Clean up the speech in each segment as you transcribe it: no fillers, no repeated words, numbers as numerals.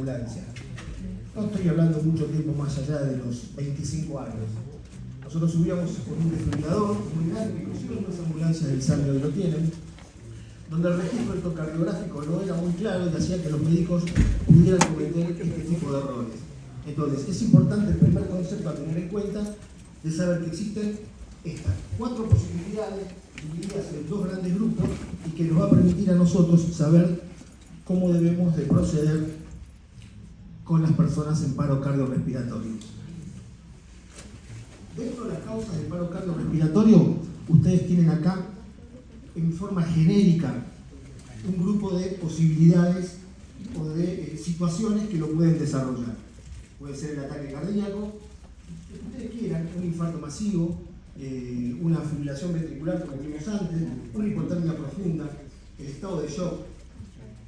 ambulancia. No estoy hablando mucho tiempo más allá de los 25 años. Nosotros subíamos con un desfibrilador muy grande, inclusive las ambulancias del SAMI hoy lo tienen, donde el registro electrocardiográfico no era muy claro y hacía que los médicos pudieran cometer este tipo de errores. Entonces, es importante el primer concepto a tener en cuenta de saber que existen estas 4 posibilidades divididas en 2 grandes grupos y que nos va a permitir a nosotros saber cómo debemos de proceder con las personas en paro cardiorrespiratorio. Dentro de las causas del paro cardiorrespiratorio, ustedes tienen acá, en forma genérica, un grupo de posibilidades o de situaciones que lo pueden desarrollar. Puede ser el ataque cardíaco, que ustedes quieran, un infarto masivo, una fibrilación ventricular como vimos antes, una hipotermia profunda, el estado de shock,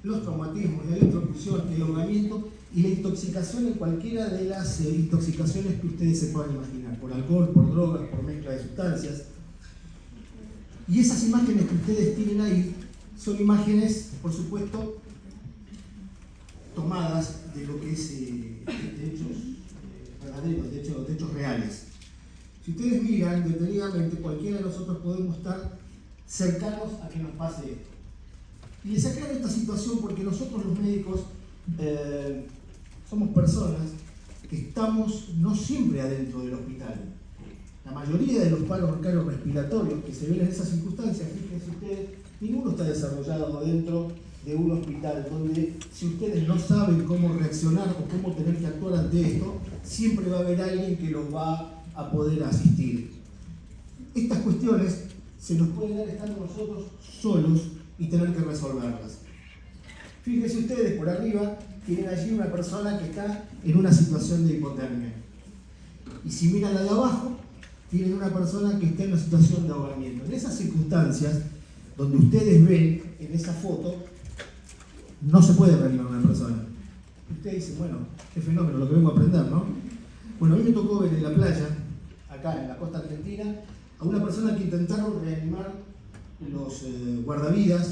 los traumatismos, la electrocución, el ahogamiento y la intoxicación en cualquiera de las intoxicaciones que ustedes se puedan imaginar, por alcohol, por drogas, por mezcla de sustancias. Y esas imágenes que ustedes tienen ahí son imágenes, por supuesto, tomadas de lo que es de hechos verdaderos, de hechos reales. Si ustedes miran detenidamente, cualquiera de nosotros podemos estar cercanos a que nos pase esto. Y les aclaro esta situación porque nosotros los médicos somos personas que estamos no siempre adentro del hospital. La mayoría de los paros cardiorrespiratorios que se ven en esas circunstancias, fíjense ustedes, ninguno está desarrollado dentro de un hospital, donde si ustedes no saben cómo reaccionar o cómo tener que actuar ante esto, siempre va a haber alguien que los va a poder asistir. Estas cuestiones se nos pueden dar estando nosotros solos y tener que resolverlas. Fíjense ustedes, por arriba tienen allí una persona que está en una situación de hipotermia. Y si miran la de abajo, tienen una persona que está en una situación de ahogamiento. En esas circunstancias, donde ustedes ven en esa foto, no se puede reanimar a una persona. Ustedes dicen, bueno, qué fenómeno, lo que vengo a aprender, ¿no? Bueno, a mí me tocó ver en la playa, acá en la costa argentina, a una persona que intentaron reanimar los guardavidas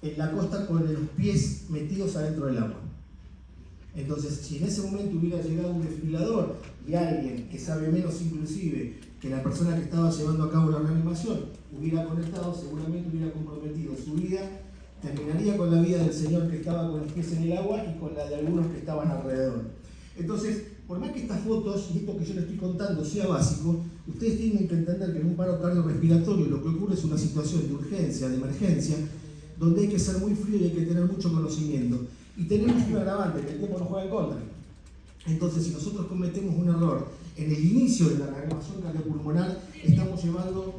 en la costa con los pies metidos adentro del agua. Entonces, si en ese momento hubiera llegado un desfibrilador y alguien que sabe menos inclusive que la persona que estaba llevando a cabo la reanimación hubiera conectado, seguramente hubiera comprometido su vida, terminaría con la vida del señor que estaba con los pies en el agua y con la de algunos que estaban alrededor. Entonces, por más que estas fotos y esto que yo les estoy contando sea básico, ustedes tienen que entender que en un paro cardiorrespiratorio lo que ocurre es una situación de urgencia, de emergencia, donde hay que ser muy frío y hay que tener mucho conocimiento. Y tenemos un agravante, que el tiempo nos juega en contra. Entonces, si nosotros cometemos un error en el inicio de la reanimación cardiopulmonar, estamos llevando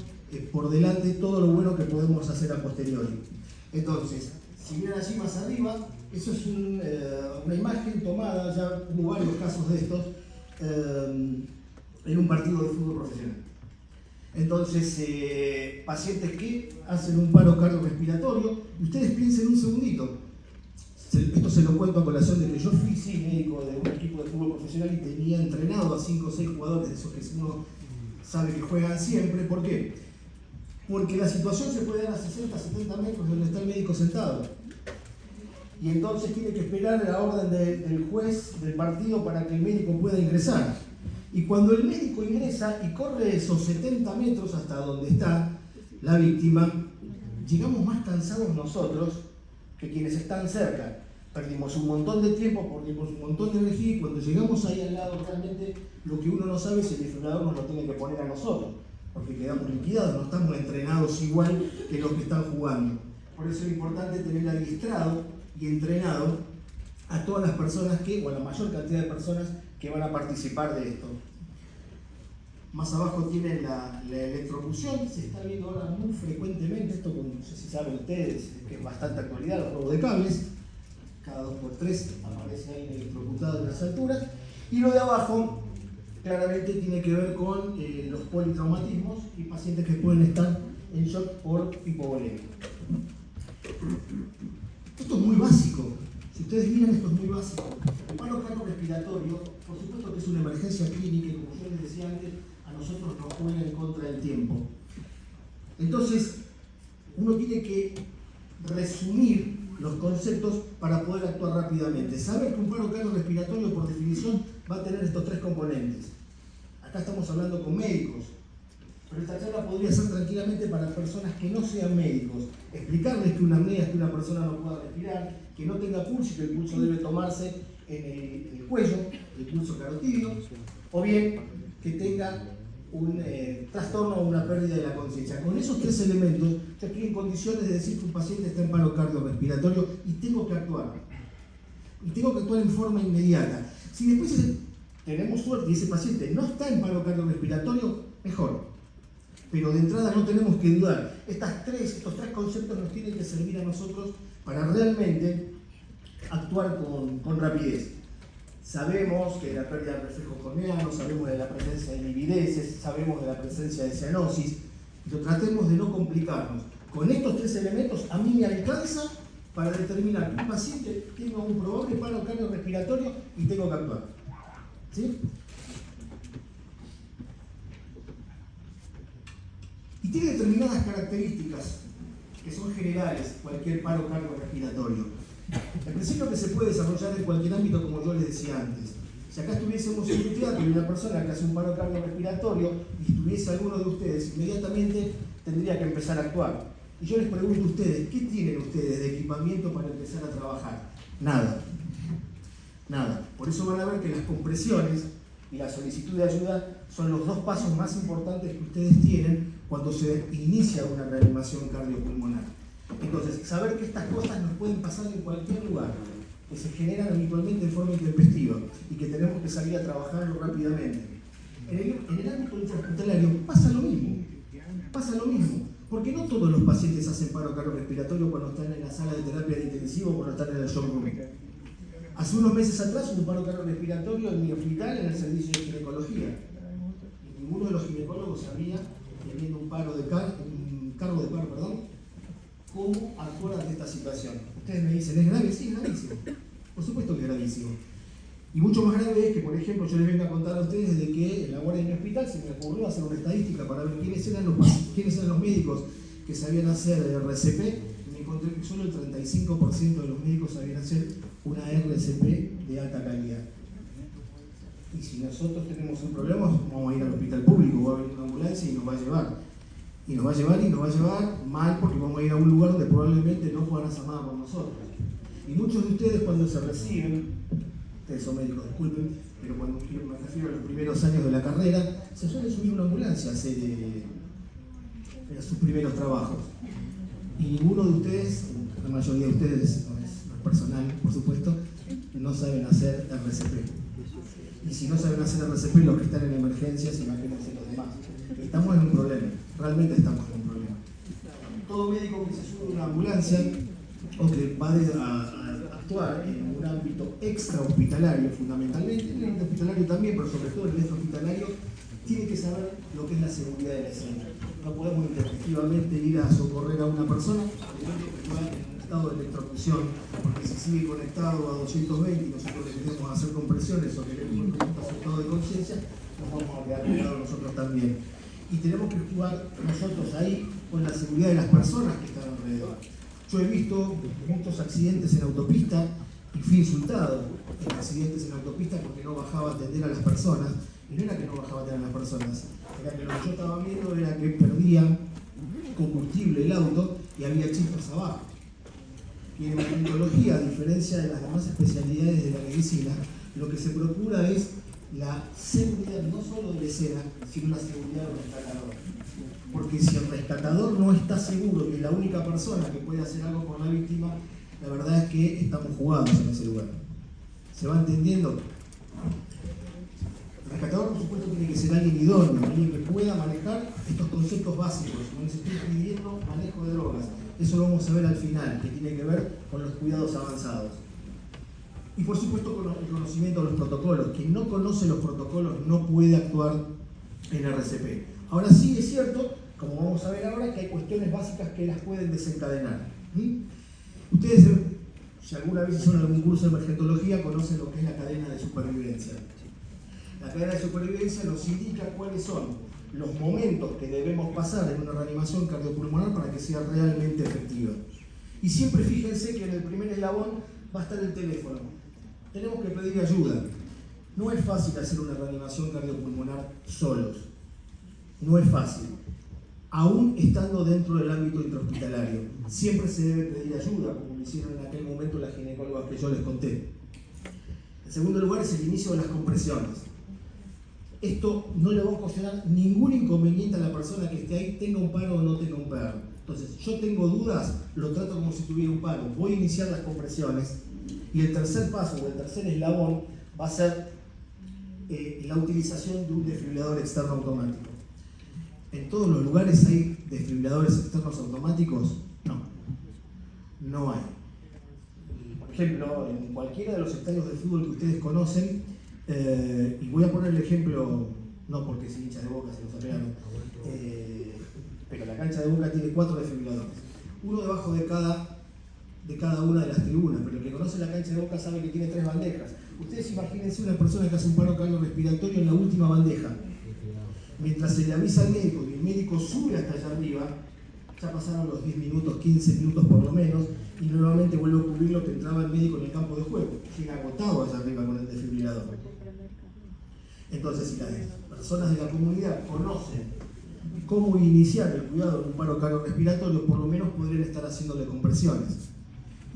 por delante todo lo bueno que podemos hacer a posteriori. Entonces, si miran allí más arriba, eso es una imagen tomada, ya hubo varios casos de estos, en un partido de fútbol profesional. Entonces, pacientes que hacen un paro cardiorrespiratorio, y ustedes piensen un segundito, esto se lo cuento a colación de que yo fui médico de un equipo de fútbol profesional y tenía entrenado a 5 o 6 jugadores, de esos que uno sabe que juegan siempre. ¿Por qué? Porque la situación se puede dar a 60, 70 metros de donde está el médico sentado. Y entonces tiene que esperar la orden del juez del partido para que el médico pueda ingresar. Y cuando el médico ingresa y corre esos 70 metros hasta donde está la víctima, llegamos más cansados nosotros que quienes están cerca. Perdimos un montón de tiempo, perdimos un montón de energía y cuando llegamos ahí al lado realmente lo que uno no sabe es si el desfibrilador nos lo tiene que poner a nosotros, porque quedamos liquidados, no estamos entrenados igual que los que están jugando. Por eso es importante tener adiestrado y entrenado a todas las personas o a la mayor cantidad de personas que van a participar de esto. Más abajo tienen la electrocución, se está viendo ahora muy frecuentemente, esto no sé si saben ustedes, que es bastante actualidad, los robos de cables, cada 2x3 aparece alguien electrocutado en las alturas, y lo de abajo claramente tiene que ver con los politraumatismos y pacientes que pueden estar en shock por hipovolemia. Esto es muy básico. Si ustedes miran, esto es muy básico. El paro cardiorrespiratorio, por supuesto que es una emergencia clínica y como yo les decía antes, a nosotros nos juega en contra del tiempo. Entonces, uno tiene que resumir los conceptos para poder actuar actuar rápidamente. Saber que un paro cardiorrespiratorio por definición va a tener estos tres componentes. Acá estamos hablando con médicos, pero esta charla podría ser tranquilamente para personas que no sean médicos. Explicarles que una apnea es que una persona no pueda respirar, que no tenga pulso y que el pulso debe tomarse en el cuello, el pulso carotídeo, o bien que tenga un trastorno o una pérdida de la conciencia. Con esos tres elementos, yo estoy en condiciones de decir que un paciente está en paro cardiorrespiratorio y tengo que actuar. Y tengo que actuar en forma inmediata. Si después tenemos suerte y ese paciente no está en paro cardiorrespiratorio, mejor. Pero de entrada no tenemos que dudar. Estos tres conceptos nos tienen que servir a nosotros para realmente actuar con rapidez. Sabemos que la pérdida del reflejo corneano, sabemos de la presencia de livideces, sabemos de la presencia de cianosis, pero tratemos de no complicarnos. Con estos tres elementos a mí me alcanza para determinar que un paciente tiene un probable paro cardiorrespiratorio y tengo que actuar. ¿Sí? Y tiene determinadas características que son generales, cualquier paro cardiorrespiratorio. El principio que se puede desarrollar en cualquier ámbito, como yo les decía antes. Si acá estuviésemos en un teatro y una persona que hace un paro cardiorrespiratorio y estuviese alguno de ustedes, inmediatamente tendría que empezar a actuar. Y yo les pregunto a ustedes, ¿qué tienen ustedes de equipamiento para empezar a trabajar? Nada. Nada. Por eso van a ver que las compresiones y la solicitud de ayuda son los dos pasos más importantes que ustedes tienen cuando se inicia una reanimación cardiopulmonar. Entonces, saber que estas cosas nos pueden pasar en cualquier lugar, que se generan habitualmente de forma intempestiva y que tenemos que salir a trabajarlo rápidamente. En el ámbito intrahospitalario pasa lo mismo, porque no todos los pacientes hacen paro cardiorrespiratorio cuando están en la sala de terapia de intensivo o cuando están en el shock room. Hace unos meses atrás hubo un paro cardiorrespiratorio en mi hospital en el servicio de ginecología. Y ninguno de los ginecólogos sabía, teniendo un cargo de paro, cómo actuar ante esta situación. Ustedes me dicen, ¿es grave? Sí, es gravísimo. Por supuesto que es gravísimo. Y mucho más grave es que, por ejemplo, yo les vengo a contar a ustedes de que en la guardia de mi hospital se me ocurrió hacer una estadística para ver quiénes eran los médicos que sabían hacer RCP, y me encontré que solo el 35% de los médicos sabían hacer una RCP de alta calidad. Y si nosotros tenemos un problema, vamos a ir al hospital público, va a venir una ambulancia y nos va a llevar. Y nos va a llevar mal porque vamos a ir a un lugar donde probablemente no puedan hacer nada por nosotros. Y muchos de ustedes cuando se reciben, ustedes son médicos, disculpen, pero cuando me refiero a los primeros años de la carrera, se suele subir una ambulancia a hacer sus primeros trabajos. Y ninguno de ustedes, la mayoría de ustedes, no es personal, por supuesto, no saben hacer RCP. Y si no saben hacer RCP, los que están en emergencias, imagínense los demás. Estamos en un problema, realmente estamos en un problema. Todo médico que se sube a una ambulancia o que va a actuar en un ámbito extrahospitalario, fundamentalmente, en el ámbito hospitalario también, pero sobre todo en el extrahospitalario, tiene que saber lo que es la seguridad de la escena. No podemos intempestivamente ir a socorrer a una persona que está en un estado de electrocución, porque si sigue conectado a 220 y nosotros le queremos hacer compresiones o queremos que está en estado de conciencia, nos vamos a quedar pegados nosotros también. Y tenemos que jugar nosotros ahí con la seguridad de las personas que están alrededor. Yo he visto muchos accidentes en autopista y fui insultado en accidentes en autopista porque no bajaba a atender a las personas. Y no era que no bajaba a atender a las personas, era que lo que yo estaba viendo era que perdía combustible el auto y había chispas abajo. Y en hematología, a diferencia de las demás especialidades de la medicina, lo que se procura es la seguridad no solo de la escena, sino la seguridad del rescatador. Porque si el rescatador no está seguro que es la única persona que puede hacer algo por la víctima, la verdad es que estamos jugados en ese lugar. ¿Se va entendiendo? El rescatador, por supuesto, tiene que ser alguien idóneo, alguien que pueda manejar estos conceptos básicos. No se estoy pidiendo manejo de drogas. Eso lo vamos a ver al final, que tiene que ver con los cuidados avanzados. Y por supuesto con el conocimiento de los protocolos. Quien no conoce los protocolos no puede actuar en RCP. Ahora sí es cierto, como vamos a ver ahora, que hay cuestiones básicas que las pueden desencadenar. Ustedes, si alguna vez hicieron algún curso de emergentología, conocen lo que es la cadena de supervivencia. La cadena de supervivencia nos indica cuáles son los momentos que debemos pasar en una reanimación cardiopulmonar para que sea realmente efectiva. Y siempre fíjense que en el primer eslabón va a estar el teléfono. Tenemos que pedir ayuda. No es fácil hacer una reanimación cardiopulmonar solos. No es fácil. Aún estando dentro del ámbito intrahospitalario. Siempre se debe pedir ayuda, como lo hicieron en aquel momento las ginecólogas que yo les conté. En segundo lugar es el inicio de las compresiones. Esto no le va a ocasionar ningún inconveniente a la persona que esté ahí, tenga un paro o no tenga un paro. Entonces, yo tengo dudas, lo trato como si tuviera un paro. Voy a iniciar las compresiones y el tercer paso o el tercer eslabón va a ser la utilización de un desfibrilador externo automático. ¿En todos los lugares hay desfibriladores externos automáticos? No hay. Por ejemplo, en cualquiera de los estadios de fútbol que ustedes conocen, y voy a poner el ejemplo, no porque es hincha de Boca, se los arreglaron, pero la cancha de Boca tiene 4 desfibriladores, uno debajo de cada una de las tribunas, pero el que conoce la cancha de Boca sabe que tiene 3 bandejas. Ustedes imagínense una persona que hace un paro cardiorrespiratorio en la última bandeja. Mientras se le avisa al médico y el médico sube hasta allá arriba, ya pasaron los 10 minutos, 15 minutos por lo menos, y nuevamente vuelve a ocurrir lo que entraba el médico en el campo de juego. Llega agotado allá arriba con el desfibrilador. Entonces, si las personas de la comunidad conocen cómo iniciar el cuidado de un paro cardiorrespiratorio, por lo menos podrían estar haciéndole compresiones.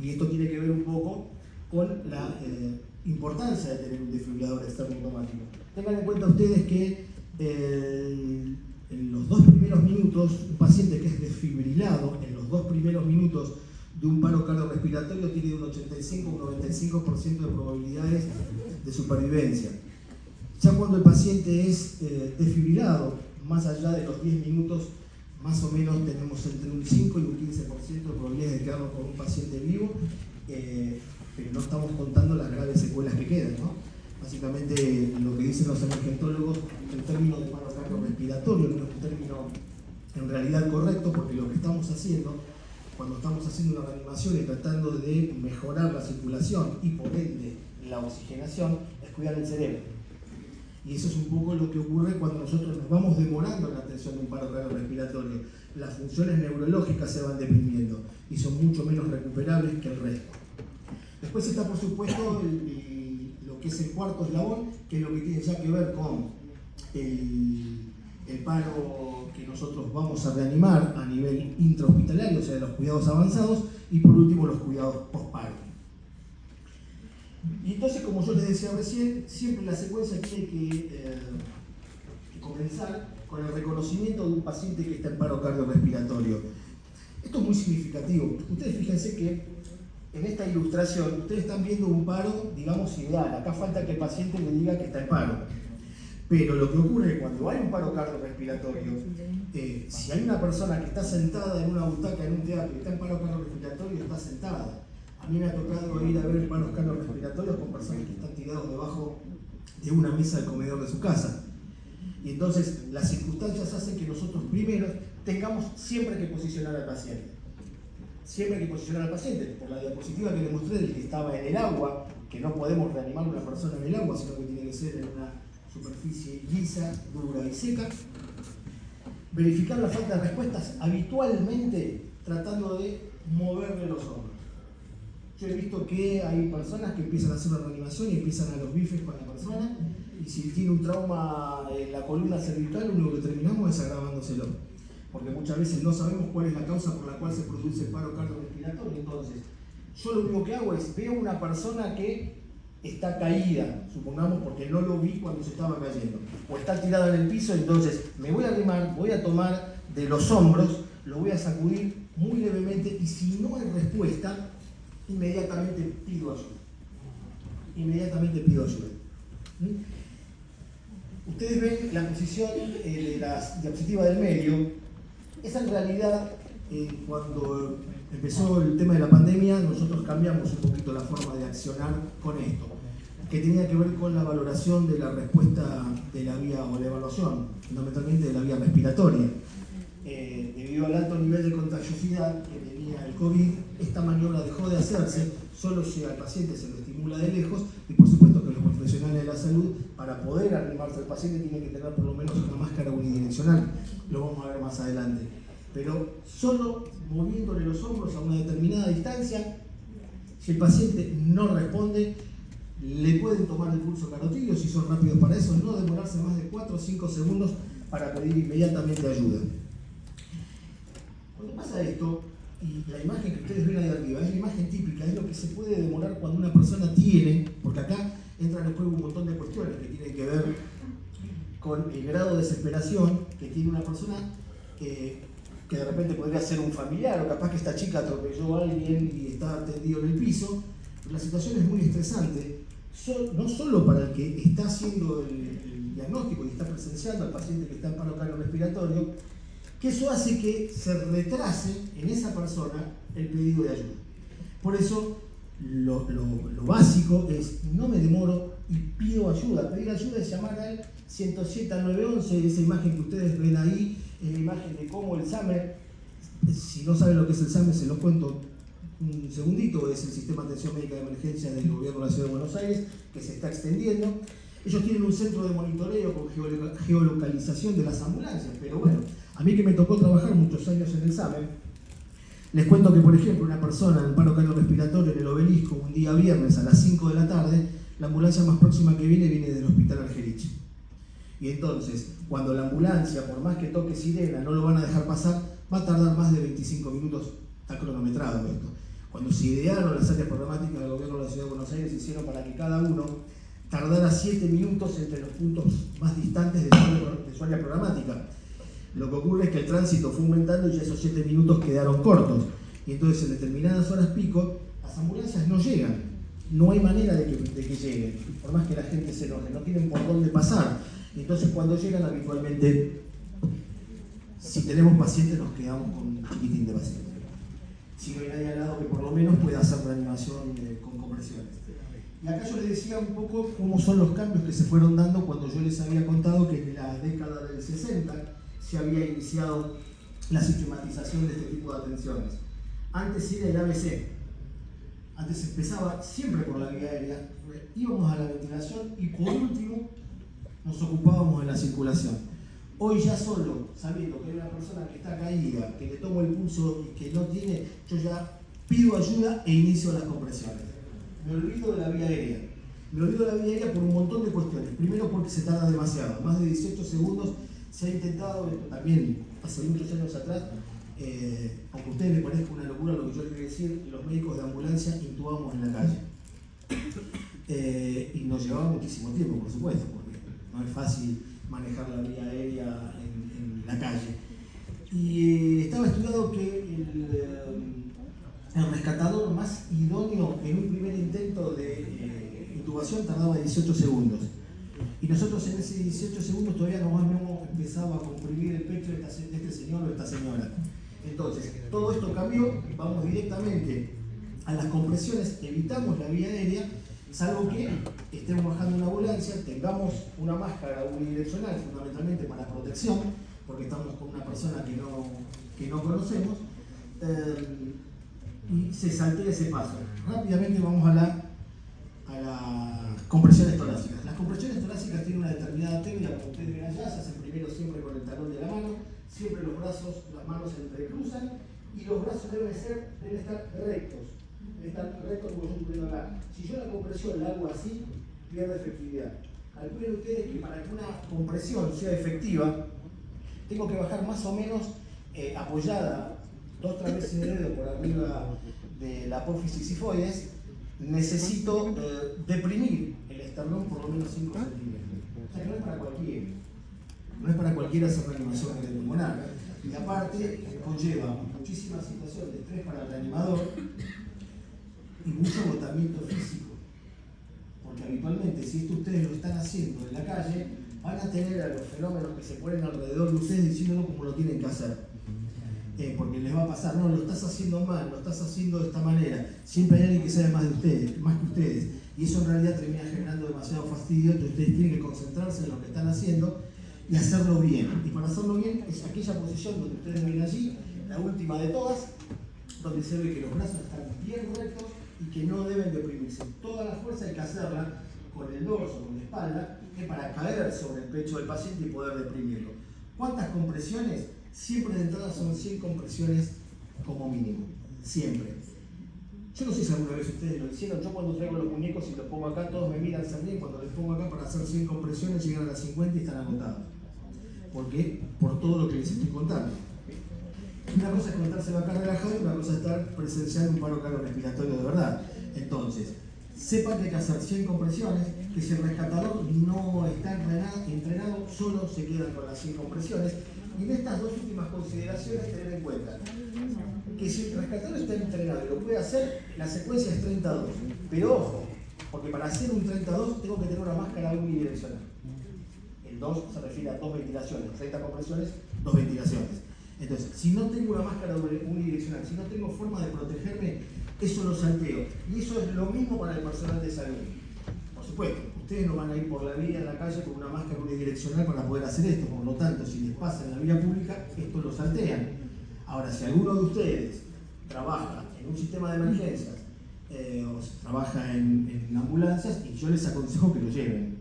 Y esto tiene que ver un poco con la importancia de tener un desfibrilador externo automático. Tengan en cuenta ustedes que en los 2 primeros minutos, un paciente que es desfibrilado, en los 2 primeros minutos de un paro cardiorrespiratorio tiene un 85 o un 95% de probabilidades de supervivencia. Ya cuando el paciente es desfibrilado, más allá de los 10 minutos, más o menos tenemos entre un 5 y un 15% de probabilidades de quedarnos con un paciente vivo, pero no estamos contando las graves secuelas que quedan, ¿no? Básicamente lo que dicen los emergentólogos, el término de paro cardiorrespiratorio no es un término en realidad correcto, porque lo que estamos haciendo, cuando estamos haciendo una reanimación y tratando de mejorar la circulación y por ende la oxigenación, es cuidar el cerebro. Y eso es un poco lo que ocurre cuando nosotros nos vamos demorando en la atención de un paro cardiorrespiratorio. Las funciones neurológicas se van deprimiendo y son mucho menos recuperables que el resto. Después está, por supuesto, lo que es el cuarto eslabón, que es lo que tiene ya que ver con el paro que nosotros vamos a reanimar a nivel intrahospitalario, o sea, de los cuidados avanzados, y por último los cuidados postparo. Y entonces, como yo les decía recién, siempre la secuencia tiene que comenzar con el reconocimiento de un paciente que está en paro cardiorrespiratorio. Esto es muy significativo. Ustedes fíjense que en esta ilustración ustedes están viendo un paro, digamos, ideal. Acá falta que el paciente le diga que está en paro. Pero lo que ocurre es que cuando hay un paro cardiorrespiratorio, si hay una persona que está sentada en una butaca en un teatro y está en paro cardiorrespiratorio, está sentada. A mí me ha tocado ir a ver paros cardiorrespiratorios con personas que están tirados debajo de una mesa del comedor de su casa. Y entonces las circunstancias hacen que nosotros primero tengamos siempre que posicionar al paciente. Siempre hay que posicionar al paciente. Por la diapositiva que le mostré del que estaba en el agua, que no podemos reanimar a una persona en el agua, sino que tiene que ser en una superficie lisa, dura y seca. Verificar la falta de respuestas habitualmente tratando de moverle los hombros. Yo he visto que hay personas que empiezan a hacer una reanimación y empiezan a los bifes con la persona, y si tiene un trauma en la columna cervical, lo único que terminamos es agravándoselo. Porque muchas veces no sabemos cuál es la causa por la cual se produce el paro cardiorrespiratorio. Entonces, yo lo único que hago es, veo una persona que está caída, supongamos, porque no lo vi cuando se estaba cayendo, o está tirada en el piso, entonces me voy a arrimar, voy a tomar de los hombros, lo voy a sacudir muy levemente, y si no hay respuesta, inmediatamente pido ayuda. Inmediatamente pido ayuda. Ustedes ven la posición de la diapositiva del medio. Esa en realidad, cuando empezó el tema de la pandemia, nosotros cambiamos un poquito la forma de accionar con esto, que tenía que ver con la valoración de la respuesta de la vía, o la evaluación, fundamentalmente de la vía respiratoria. Debido al alto nivel de contagiosidad que tenía el COVID, esta maniobra dejó de hacerse, solo si al paciente se lo estimula de lejos, y por supuesto que los profesionales de la salud, para poder arrimarse al paciente, tienen que tener por lo menos una máscara unidireccional, lo vamos a ver más adelante. Pero solo moviéndole los hombros a una determinada distancia, Si el paciente no responde, le pueden tomar el pulso carotídeo si son rápidos para eso, no demorarse más de 4 o 5 segundos para pedir inmediatamente ayuda. Cuando pasa esto, y la imagen que ustedes ven ahí arriba es la imagen típica, es lo que se puede demorar cuando una persona tiene, porque acá entran en juego un montón de cuestiones que tienen que ver con el grado de desesperación que tiene una persona que de repente podría ser un familiar, o capaz que esta chica atropelló a alguien y está tendido en el piso. La situación es muy estresante, no solo para el que está haciendo el diagnóstico y está presenciando al paciente que está en paro cardiorrespiratorio, que eso hace que se retrase en esa persona el pedido de ayuda. Por eso, lo básico es, no me demoro y pido ayuda. Pedir ayuda es llamar al 107 al 911, esa imagen que ustedes ven ahí, es la imagen de cómo el SAMER, si no saben lo que es el SAMER, se los cuento un segundito, es el Sistema de Atención Médica de Emergencia del Gobierno de la Ciudad de Buenos Aires, que se está extendiendo. Ellos tienen un centro de monitoreo con geolocalización de las ambulancias, pero bueno, a mí que me tocó trabajar muchos años en el SAMER, les cuento que, por ejemplo, una persona en paro cardiorrespiratorio en el Obelisco, un día viernes a las 5 de la tarde, la ambulancia más próxima que viene del Hospital Argerich. Y entonces, cuando la ambulancia, por más que toque sirena, no lo van a dejar pasar, va a tardar más de 25 minutos, está cronometrado esto. Cuando se idearon las áreas programáticas del Gobierno de la Ciudad de Buenos Aires, se hicieron para que cada uno tardara 7 minutos entre los puntos más distantes de su área programática. Lo que ocurre es que el tránsito fue aumentando y ya esos 7 minutos quedaron cortos. Y entonces en determinadas horas pico, las ambulancias no llegan. No hay manera de que lleguen, por más que la gente se enoje, no tienen por dónde pasar. Y entonces cuando llegan habitualmente, si tenemos pacientes nos quedamos con un chiquitín de pacientes. Si no hay nadie al lado que por lo menos pueda hacer reanimación con compresiones. Y acá yo les decía un poco cómo son los cambios que se fueron dando cuando yo les había contado que en la década del 60 se había iniciado la sistematización de este tipo de atenciones. Antes era el ABC. Antes empezaba siempre por la vía aérea, íbamos a la ventilación y por último nos ocupábamos de la circulación. Hoy ya solo, sabiendo que hay una persona que está caída, que le tomo el pulso y que no tiene, yo ya pido ayuda e inicio las compresiones. Me olvido de la vía aérea. Me olvido de la vía aérea por un montón de cuestiones. Primero porque se tarda demasiado, más de 18 segundos se ha intentado, también hace muchos años atrás, aunque a ustedes les parezca una locura lo que yo les voy a decir, los médicos de ambulancia intubamos en la calle. Y nos llevaba muchísimo tiempo, por supuesto, porque no es fácil manejar la vía aérea en la calle. Y estaba estudiado que el rescatador más idóneo en un primer intento de intubación tardaba 18 segundos. Y nosotros en ese 18 segundos todavía no hemos empezado a comprimir el pecho de este señor o esta señora. Entonces, todo esto cambió, vamos directamente a las compresiones, evitamos la vía aérea, salvo que estemos bajando una ambulancia, tengamos una máscara unidireccional, fundamentalmente para protección, porque estamos con una persona que no conocemos, y se saltea ese paso. Rápidamente vamos a las compresiones torácicas. Las compresiones torácicas tienen una determinada técnica, como ustedes ven allá, se hacen primero siempre con el talón de la mano, siempre los brazos, las manos se entrecruzan, y los brazos deben estar rectos. Están rectos como yo estoy poniendo acá. Si yo la compresión la hago así, pierde efectividad. Calculen ustedes que para que una compresión sea efectiva, tengo que bajar más o menos apoyada 2-3 veces de dedo por arriba de la apófisis sifoides. Necesito deprimir el esternón por lo menos 5 centímetros. O sea que no es para cualquiera. No es para cualquiera hacer reanimación pulmonar. Y aparte conlleva muchísima situación de estrés para el reanimador y mucho agotamiento físico. Porque habitualmente, si esto ustedes lo están haciendo en la calle, van a tener a los fenómenos que se ponen alrededor de ustedes diciéndonos cómo lo tienen que hacer. Porque les va a pasar, no, lo estás haciendo mal, lo estás haciendo de esta manera. Siempre hay alguien que sabe más que ustedes. Y eso en realidad termina generando demasiado fastidio, entonces ustedes tienen que concentrarse en lo que están haciendo y hacerlo bien. Y para hacerlo bien es aquella posición donde ustedes ven allí, la última de todas, donde se ve que los brazos están bien rectos y que no deben deprimirse. Toda la fuerza hay que hacerla con el dorso, con la espalda, para caer sobre el pecho del paciente y poder deprimirlo. ¿Cuántas compresiones? Siempre de entrada son 100 compresiones como mínimo. Siempre. Yo no sé si alguna vez ustedes lo hicieron. Yo cuando traigo los muñecos y los pongo acá, todos me miran también. Cuando les pongo acá para hacer 100 compresiones, llegan a las 50 y están agotados. ¿Por qué? Por todo lo que les estoy contando. Una cosa es contárselo acá relajado y una cosa es estar presenciando un paro cardiorrespiratorio de verdad. Entonces, sepan que hay que hacer 100 compresiones, que si el rescatador no está entrenado, solo se quedan con las 100 compresiones. Y en estas dos últimas consideraciones, tener en cuenta que si el rescatador está entrenado y lo puede hacer, la secuencia es 32. Pero ojo, porque para hacer un 32 tengo que tener una máscara unidireccional. El 2 se refiere a 2 ventilaciones, 30 compresiones, 2 ventilaciones. Entonces, si no tengo una máscara unidireccional, si no tengo forma de protegerme, eso lo salteo. Y eso es lo mismo para el personal de salud. Por supuesto, ustedes no van a ir por la vía en la calle con una máscara unidireccional para poder hacer esto. Por lo tanto, si les pasa en la vía pública, esto lo saltean. Ahora, si alguno de ustedes trabaja en un sistema de emergencias o trabaja en ambulancias, y yo les aconsejo que lo lleven.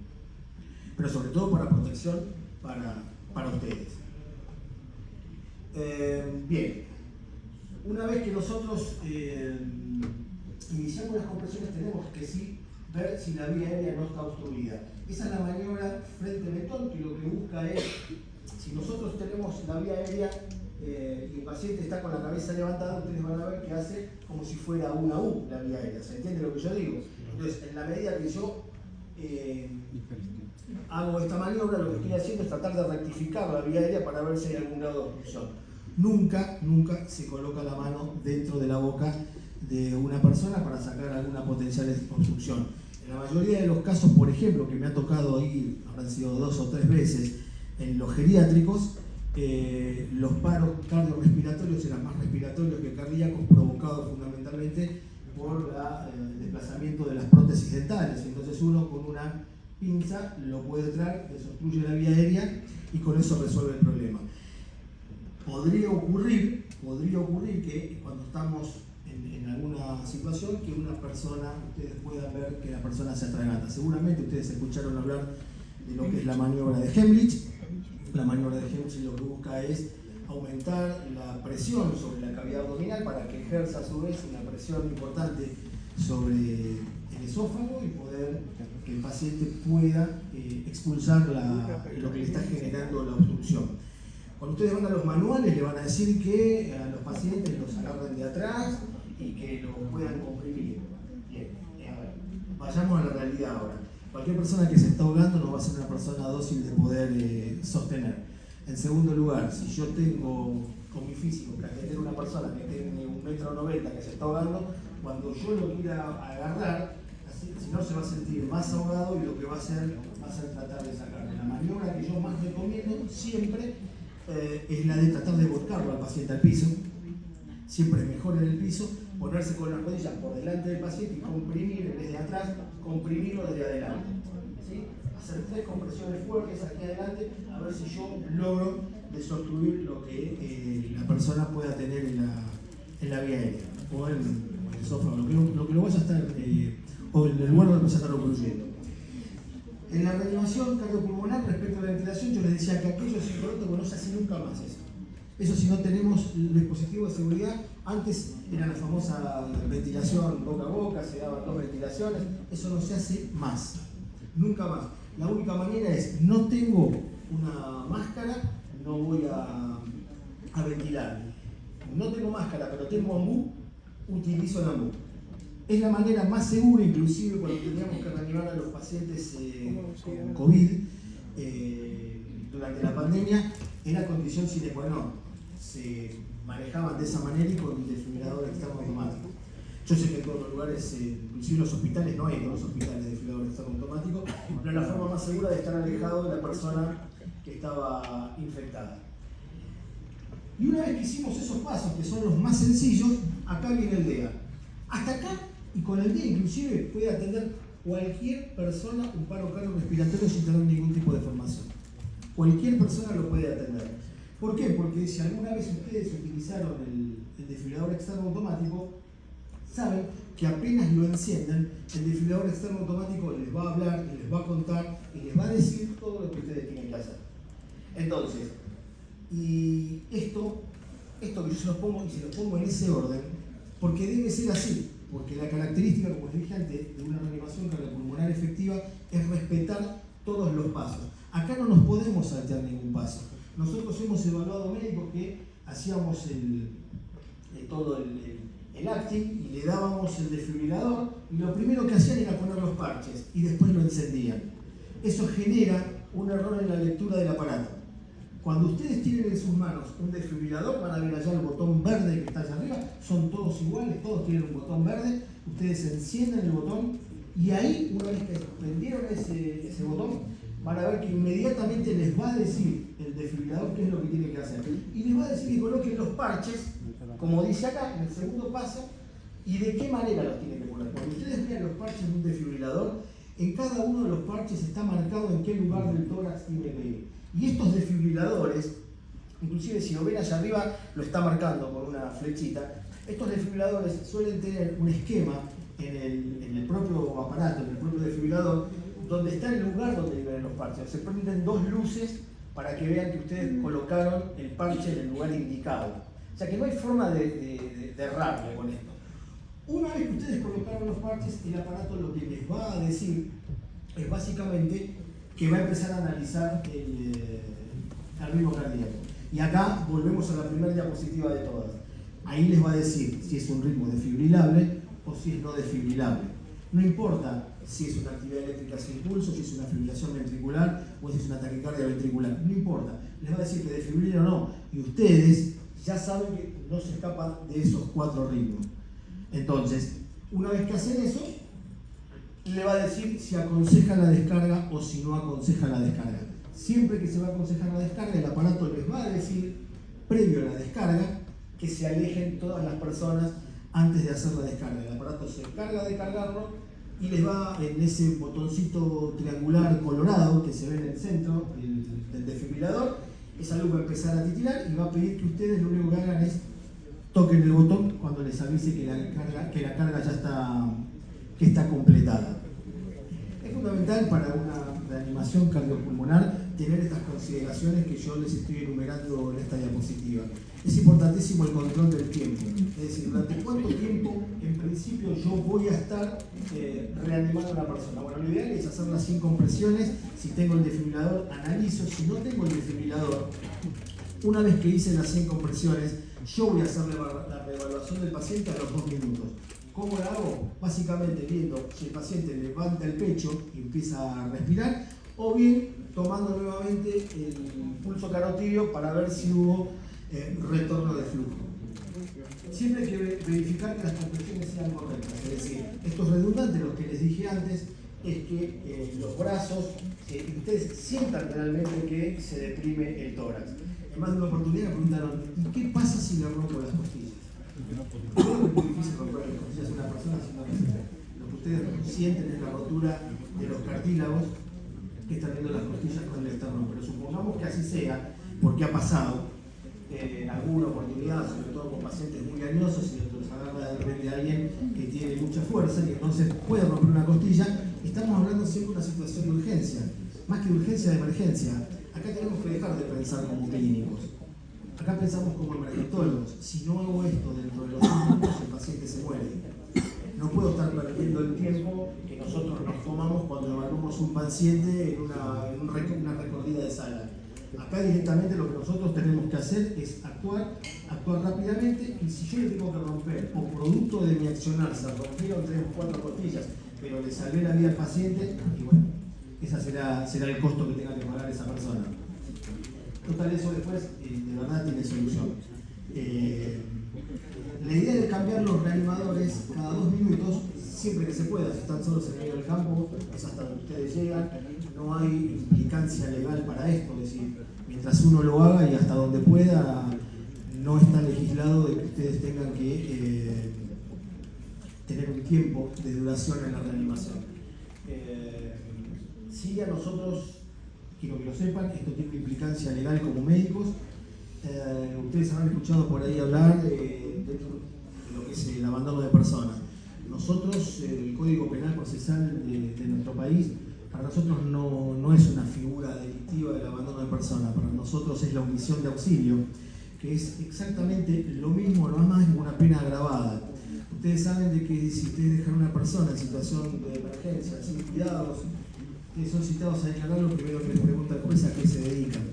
Pero sobre todo para protección para ustedes. Bien, una vez que nosotros iniciamos las compresiones, tenemos que sí ver si la vía aérea no está obstruida. Esa es la maniobra frente metón, que lo que busca es, si nosotros tenemos la vía aérea y el paciente está con la cabeza levantada, ustedes van a ver que hace como si fuera una U la vía aérea. ¿Se entiende lo que yo digo? Entonces, en la medida que yo hago esta maniobra, lo que estoy haciendo es tratar de rectificar la vía aérea para ver si hay algún grado de obstrucción. Nunca se coloca la mano dentro de la boca de una persona para sacar alguna potencial obstrucción. En la mayoría de los casos, por ejemplo, que me ha tocado ir, habrán sido 2 o 3 veces, en los geriátricos, los paros cardiorrespiratorios eran más respiratorios que cardíacos, provocados fundamentalmente por el desplazamiento de las prótesis dentales. Entonces uno con una pinza lo puede traer, desobstruye la vía aérea y con eso resuelve el problema. Podría ocurrir que cuando estamos en alguna situación, que una persona, ustedes puedan ver que la persona se atraganta. Seguramente ustedes escucharon hablar de lo que es la maniobra de Heimlich. La maniobra de Heimlich lo que busca es aumentar la presión sobre la cavidad abdominal para que ejerza a su vez una presión importante sobre el esófago y poder que el paciente pueda expulsar lo que le está generando la obstrucción. Cuando ustedes van a los manuales, le van a decir que a los pacientes los agarren de atrás y que los puedan comprimir. Bien, a ver, vayamos a la realidad ahora. Cualquier persona que se está ahogando no va a ser una persona dócil de poder sostener. En segundo lugar, si yo tengo con mi físico que atender a una persona que tiene 1,90 m que se está ahogando, cuando yo lo quiera agarrar, si no se va a sentir más ahogado y lo que va a hacer tratar de sacarlo. La maniobra que yo más recomiendo siempre es la de tratar de volcarlo al paciente al piso. Siempre es mejor en el piso ponerse con las rodillas por delante del paciente y comprimir en vez de atrás, comprimirlo desde adelante. ¿Sí? Hacer 3 compresiones fuertes aquí adelante a ver si yo logro desobstruir lo que la persona pueda tener en la vía aérea o en el esófago, lo que lo vaya a estar o en el lugar donde vaya a estar ocurriendo. En la reanimación cardiopulmonar, respecto a la ventilación, yo les decía que aquello es incorrecto, porque no se hace nunca más eso. Eso si no tenemos el dispositivo de seguridad. Antes era la famosa ventilación boca a boca, se daban 2 ventilaciones, eso no se hace más, nunca más. La única manera es, no tengo una máscara, no voy a ventilar. No tengo máscara, pero tengo AMBU, utilizo el AMBU. Es la manera más segura, inclusive cuando teníamos que reanimar a los pacientes con COVID durante la pandemia, era condición sine qua non. Se manejaban de esa manera y con un desfibrilador externo automático. Yo sé que en todos los lugares, inclusive en los hospitales, no hay en todos los hospitales desfibrilador externo automático, pero es la forma más segura de estar alejado de la persona que estaba infectada. Y una vez que hicimos esos pasos, que son los más sencillos, acá viene el DEA. Hasta acá, y con el DEA inclusive, puede atender cualquier persona un paro cardiorrespiratorio sin tener ningún tipo de formación. Cualquier persona lo puede atender. ¿Por qué? Porque si alguna vez ustedes utilizaron el desfibrilador externo automático, saben que apenas lo encienden, el desfibrilador externo automático les va a hablar, y les va a contar y les va a decir todo lo que ustedes tienen que hacer. Entonces, esto que yo se los pongo, y se los pongo en ese orden, porque debe ser así, porque la característica, como les dije antes, de una reanimación cardiopulmonar efectiva es respetar todos los pasos. Acá no nos podemos saltear ningún paso. Nosotros hemos evaluado médicos que hacíamos todo el acting y le dábamos el desfibrilador y lo primero que hacían era poner los parches y después lo encendían. Eso genera un error en la lectura del aparato. Cuando ustedes tienen en sus manos un desfibrilador, van a ver allá el botón verde que está allá arriba, son todos iguales, todos tienen un botón verde, ustedes encienden el botón y ahí, una vez que prendieron ese botón, van a ver que inmediatamente les va a decir el desfibrilador qué es lo que tiene que hacer. Y les va a decir que coloquen los parches, como dice acá, en el segundo paso, y de qué manera los tienen que poner. Cuando ustedes vean los parches de un desfibrilador, en cada uno de los parches está marcado en qué lugar del tórax tiene que ir. Y estos desfibriladores, inclusive si lo ven allá arriba, lo está marcando con una flechita. Estos desfibriladores suelen tener un esquema en el propio aparato, en el propio desfibrilador, donde está el lugar donde viven los parches. Se prenden dos luces para que vean que ustedes colocaron el parche en el lugar indicado. O sea que no hay forma de errarle con esto. Una vez que ustedes colocaron los parches, el aparato lo que les va a decir es básicamente que va a empezar a analizar el ritmo cardíaco. Y acá volvemos a la primera diapositiva de todas. Ahí les va a decir si es un ritmo desfibrilable o si es no desfibrilable. No importa si es una actividad eléctrica sin pulso, si es una fibrilación ventricular o si es una taquicardia ventricular. No importa. Les va a decir que desfibrila o no. Y ustedes ya saben que no se escapan de esos 4 ritmos. Entonces, una vez que hacen eso, le va a decir si aconseja la descarga o si no aconseja la descarga. Siempre que se va a aconsejar la descarga, el aparato les va a decir, previo a la descarga, que se alejen todas las personas antes de hacer la descarga. El aparato se encarga de cargarlo y les va en ese botoncito triangular colorado que se ve en el centro del desfibrilador. Esa luz va a empezar a titilar y va a pedir que ustedes lo único que hagan es toquen el botón cuando les avise que la carga ya está completada. Es fundamental para una reanimación cardiopulmonar tener estas consideraciones que yo les estoy enumerando en esta diapositiva. Es importantísimo el control del tiempo, es decir, durante cuánto tiempo en principio yo voy a estar reanimando a una persona. Bueno, lo ideal es hacer las 100 compresiones. Si tengo el desfibrilador, analizo. Si no tengo el desfibrilador, una vez que hice las 100 compresiones, yo voy a hacer la reevaluación del paciente a los 2 minutos. ¿Cómo la hago? Básicamente viendo si el paciente levanta el pecho y empieza a respirar, o bien tomando nuevamente el pulso carotídeo para ver si hubo retorno de flujo. Siempre hay que verificar que las compresiones sean correctas, es decir, esto es redundante, lo que les dije antes es que los brazos, ustedes sientan realmente que se deprime el tórax. En más de una oportunidad me preguntaron, ¿y qué pasa si le rompo las costillas? Es muy difícil romper las costillas a una persona si no resiste. Lo que ustedes sienten es la rotura de los cartílagos que están viendo las costillas con el esternón. Pero supongamos que así sea, porque ha pasado en alguna oportunidad, sobre todo con pacientes muy añosos, y los agarra de repente alguien que tiene mucha fuerza y entonces puede romper una costilla. Estamos hablando siempre de una situación de urgencia, más que de urgencia, de emergencia. Acá tenemos que dejar de pensar como clínicos. Acá pensamos como emergentólogos. Si no hago esto dentro de los 5 minutos, el paciente se muere. No puedo estar perdiendo el tiempo que nosotros nos tomamos cuando evaluamos un paciente en una recorrida de sala. Acá directamente lo que nosotros tenemos que hacer es actuar rápidamente, y si yo le tengo que romper, o producto de mi accionar, se rompieron 3 o 4 costillas, pero le salvé la vida al paciente, y bueno, ese será el costo que tenga que pagar esa persona. Total, eso después de verdad tiene solución. La idea de cambiar los reanimadores cada 2 minutos, siempre que se pueda, si están solos en medio del campo, es hasta donde ustedes llegan, no hay implicancia legal para esto, es decir, mientras uno lo haga y hasta donde pueda, no está legislado de que ustedes tengan que tener un tiempo de duración en la reanimación. Sí, a nosotros, quiero que lo sepan, esto tiene una implicancia legal como médicos. Ustedes habrán escuchado por ahí hablar dentro de lo que es el abandono de personas. Nosotros, el Código Penal Procesal de nuestro país, para nosotros no es una figura delictiva del abandono de personas, para nosotros es la omisión de auxilio, que es exactamente lo mismo, no más que una pena agravada. Ustedes saben de que si ustedes dejan a una persona en situación de emergencia, sin cuidados, ustedes son citados a declarar, lo primero que les pregunta el juez a qué se dedican.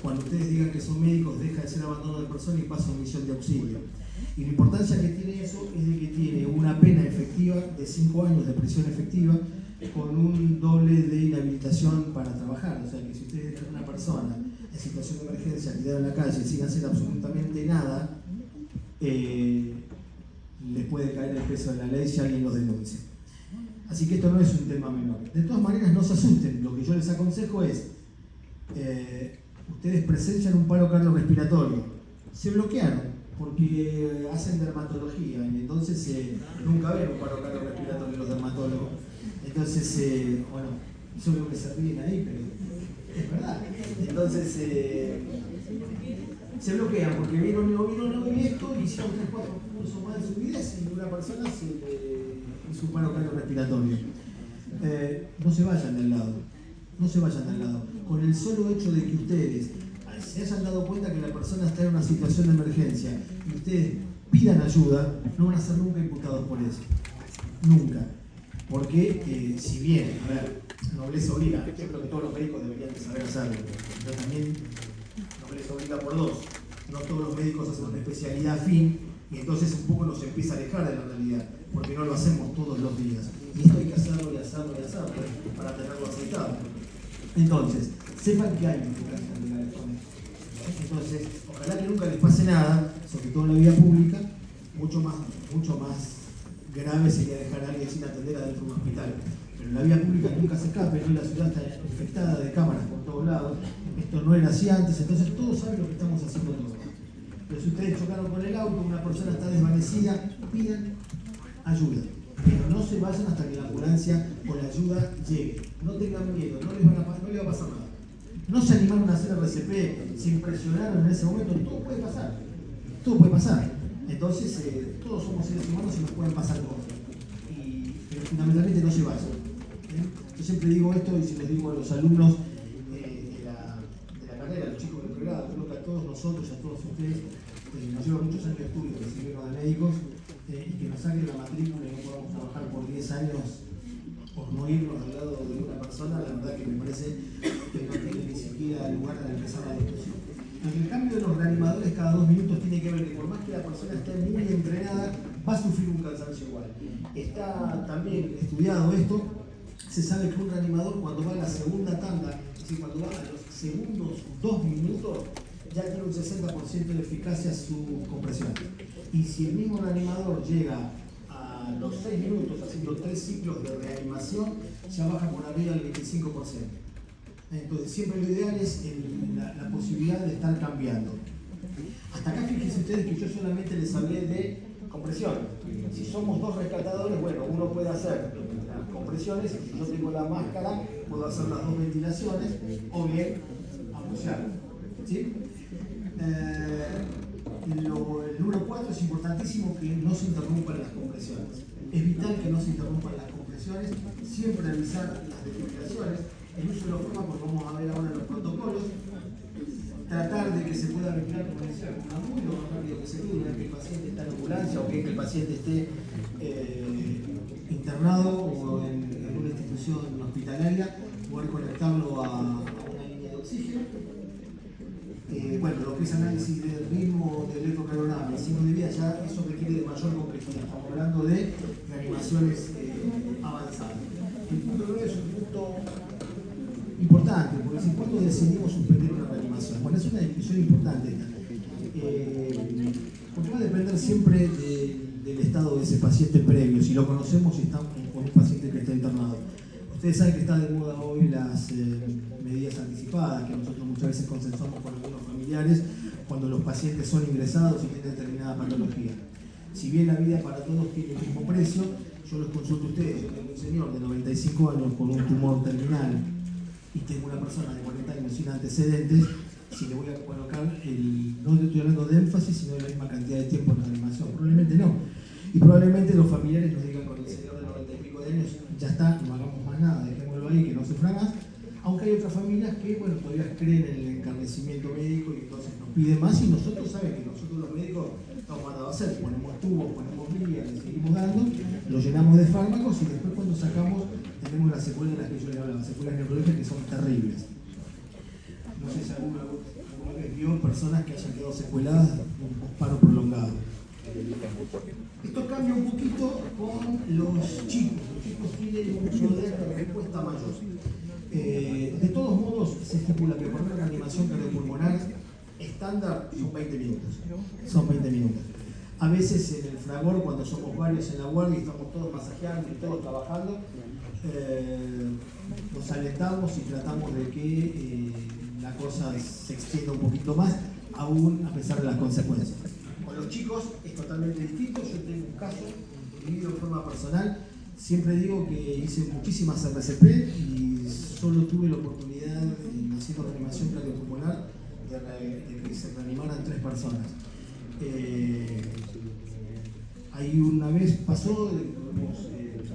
Cuando ustedes digan que son médicos, deja de ser abandono de persona y pasa a omisión de auxilio. Y la importancia que tiene eso es de que tiene una pena efectiva de 5 años de prisión efectiva con un doble de inhabilitación para trabajar. O sea que si ustedes dejan a una persona en situación de emergencia tirada en la calle sin hacer absolutamente nada, les puede caer el peso de la ley si alguien los denuncia. Así que esto no es un tema menor. De todas maneras, no se asusten. Lo que yo les aconsejo es, ustedes presencian un paro cardiorrespiratorio, se bloquearon porque hacen dermatología y entonces nunca ven un paro cardiorrespiratorio los dermatólogos. Entonces, bueno, yo creo que se ríen ahí, pero es verdad. Entonces, se bloquean porque vieron esto y hicieron 3 o 4 cursos más de subidez y una persona hizo un paro cardiorrespiratorio. No se vayan del lado, no se vayan del lado. Con el solo hecho de que ustedes se hayan dado cuenta que la persona está en una situación de emergencia y ustedes pidan ayuda, no van a ser nunca imputados por eso. Nunca. Porque si bien, a ver, nobleza obliga, yo creo que todos los médicos deberían de saber hacerlo, pero también nobleza obliga por 2. No todos los médicos hacen una especialidad afín y entonces un poco nos empieza a alejar de la realidad, porque no lo hacemos todos los días. Y esto hay que hacerlo y hacerlo y hacerlo para tenerlo aceptado. Entonces, sepan que hay implicaciones legales con esto. Entonces, ojalá que nunca les pase nada, sobre todo en la vida pública. Mucho más grave sería dejar a alguien sin atender adentro de un hospital. Pero en la vía pública nunca se escape, ¿no? La ciudad está infectada de cámaras por todos lados. Esto no era así antes, entonces todos saben lo que estamos haciendo todos. Pero si ustedes chocaron con el auto, una persona está desvanecida, pidan ayuda. Pero no se vayan hasta que la ambulancia o la ayuda llegue. No tengan miedo, no les va a pasar nada. No se animaron a hacer RCP, se impresionaron en ese momento, todo puede pasar. Todo puede pasar. Entonces, todos somos seres humanos y nos pueden pasar cosas. Pero fundamentalmente no se vayan. Yo siempre digo esto y se los digo a los alumnos de la carrera, a los chicos del pregrado, creo que a todos nosotros y a todos ustedes nos lleva muchos años de estudio recibirnos de médicos y que nos saquen la matrícula y no podamos trabajar por 10 años por no irnos al lado de una persona, la verdad que me parece que no tiene ni siquiera lugar para empezar la discusión. El cambio de los reanimadores cada 2 minutos tiene que ver que por más que la persona esté muy entrenada, va a sufrir un cansancio igual. Está también estudiado esto, se sabe que un reanimador cuando va a la segunda tanda, es decir, cuando va a los segundos 2 minutos, ya tiene un 60% de eficacia su compresión. Y si el mismo reanimador llega a los 6 minutos haciendo 3 ciclos de reanimación, ya baja por arriba del 25%. Entonces siempre lo ideal es la posibilidad de estar cambiando. Hasta acá fíjense ustedes que yo solamente les hablé de compresión. Si somos 2 rescatadores, bueno, uno puede hacer las compresiones, si yo tengo la máscara, puedo hacer las 2 ventilaciones o bien apoyar. ¿Sí? El número 4 es importantísimo que no se interrumpan las compresiones. Es vital que no se interrumpan las compresiones, siempre revisar las desfibrilaciones. El uso de los fármacos, vamos a ver ahora los protocolos, tratar de que se pueda respirar como decía, con una muy lo más rápido que se pueda, una vez que el paciente está en ambulancia o que el paciente esté internado o en una institución hospitalaria, poder conectarlo a una línea de oxígeno. Bueno, lo que es análisis del ritmo del electrocardiograma, el signo de vida, ya eso requiere de mayor complejidad. Estamos hablando de reanimaciones avanzadas. El punto 9 es un punto importante, porque si cuando decidimos suspender una reanimación, bueno, es una discusión importante esta, porque va a depender siempre del estado de ese paciente previo, si lo conocemos y estamos con un paciente que está internado. Ustedes saben que está de moda hoy las medidas anticipadas, que nosotros muchas veces consensuamos con algunos familiares cuando los pacientes son ingresados y tienen determinada patología. Si bien la vida para todos tiene el mismo precio, yo los consulto a ustedes. Yo tengo un señor de 95 años con un tumor terminal y tengo una persona de 40 años sin antecedentes, si le voy a colocar no estoy hablando de énfasis, sino de la misma cantidad de tiempo en reanimación. Probablemente no. Y probablemente los familiares nos digan con el señor de 90 y pico de años, ya está, no hagamos más nada, dejémoslo ahí, que no sufra más. aunque hay otras familias que, bueno, todavía creen en el encarnecimiento médico y entonces nos piden más, y nosotros saben que nosotros los médicos estamos mandados a hacer, ponemos tubos, ponemos vías, le seguimos dando, lo llenamos de fármacos y después cuando sacamos tenemos las secuelas de las que yo les hablaba, las secuelas neurológicas que son terribles. No sé si alguna vez vio personas que hayan quedado secueladas de un paro prolongado. Esto cambia un poquito con los chicos. Los chicos tienen un poder de respuesta mayor. De todos modos, se estipula que por una reanimación cardiopulmonar estándar son 20 minutos. Son 20 minutos. A veces en el fragor, cuando somos varios en la guardia y estamos todos masajeando y todos trabajando, nos alentamos y tratamos de que la cosa se extienda un poquito más, aún a pesar de las consecuencias. Con los chicos es totalmente distinto. Yo tengo un caso vivido de forma personal. Siempre digo que hice muchísimas RCP y solo tuve la oportunidad, haciendo reanimación cardiopulmonar, de que se reanimaran 3 personas. Ahí una vez pasó,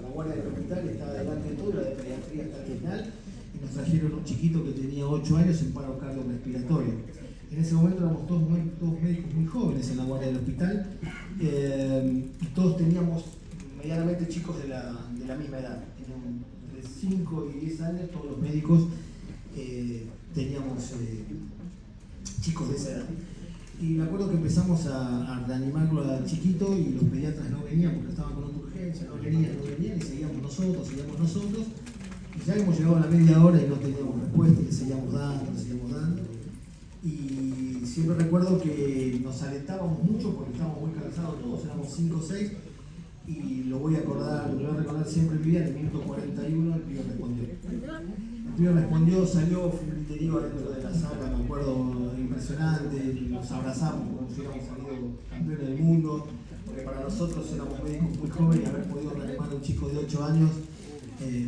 la guardia del hospital estaba delante de todo, la de pediatría hasta el final, y nos trajeron un chiquito que tenía 8 años en paro cardiorrespiratorio. En ese momento éramos todos médicos muy jóvenes en la guardia del hospital, y todos teníamos medianamente chicos de la misma edad. Entre 5 y 10 años todos los médicos teníamos chicos de esa edad. Y me acuerdo que empezamos a reanimarlo al chiquito y los pediatras no venían porque estaban con otra urgencia, no venían y seguíamos nosotros. Y ya hemos llegado a la media hora y no teníamos respuesta y le seguíamos dando. Y siempre recuerdo que nos alentábamos mucho porque estábamos muy cansados todos, éramos 5 o 6, y lo voy a recordar siempre en mi vida. En el minuto 41 el pibe respondió. El pibe respondió, salió, fue un griterío adentro de la sala, me acuerdo, impresionante, nos abrazamos como si hubiéramos salido campeones del mundo, porque para nosotros éramos médicos muy jóvenes y haber podido reanimar a un chico de 8 años,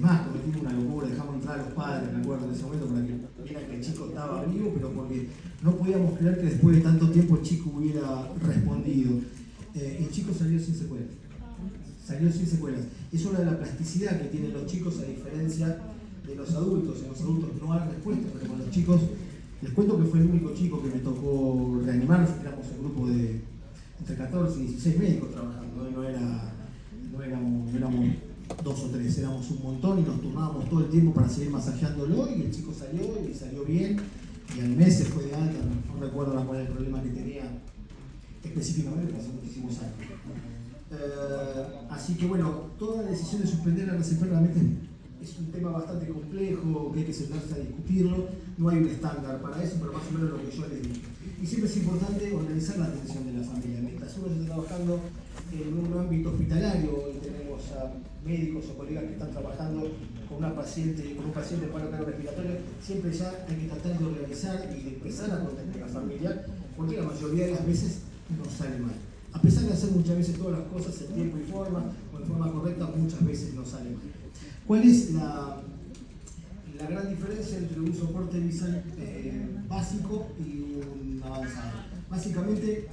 más, cometimos una locura, dejamos entrar a los padres, me acuerdo, en ese momento, para que vieran que el chico estaba vivo, pero porque no podíamos creer que después de tanto tiempo el chico hubiera respondido. El chico salió sin secuelas. Es una de las plasticidad que tienen los chicos, a diferencia de los adultos. En los adultos no hay respuesta, pero con los chicos, les cuento que fue el único chico que me tocó reanimar. Éramos un grupo de entre 14 y 16 médicos trabajando, no éramos 2 o 3, éramos un montón y nos turnábamos todo el tiempo para seguir masajeándolo, y el chico salió bien, y al mes se fue de alta. No recuerdo cuál era el problema que tenía específicamente, hace muchísimos años. Así que bueno, toda la decisión de suspender la RCP realmente es un tema bastante complejo, que hay que sentarse a discutirlo. No hay un estándar para eso, pero más o menos lo que yo les digo. Y siempre es importante organizar la atención de la familia. Mientras uno está trabajando en un ámbito hospitalario y tenemos a médicos o colegas que están trabajando con un paciente en paro cardiorrespiratorio, siempre ya hay que tratar de organizar y de empezar a proteger a la familia, porque la mayoría de las veces no sale mal. A pesar de hacer muchas veces todas las cosas en tiempo y forma, o en forma correcta, muchas veces no sale mal. ¿Cuál es la gran diferencia entre un soporte visal básico y un avanzado? Básicamente,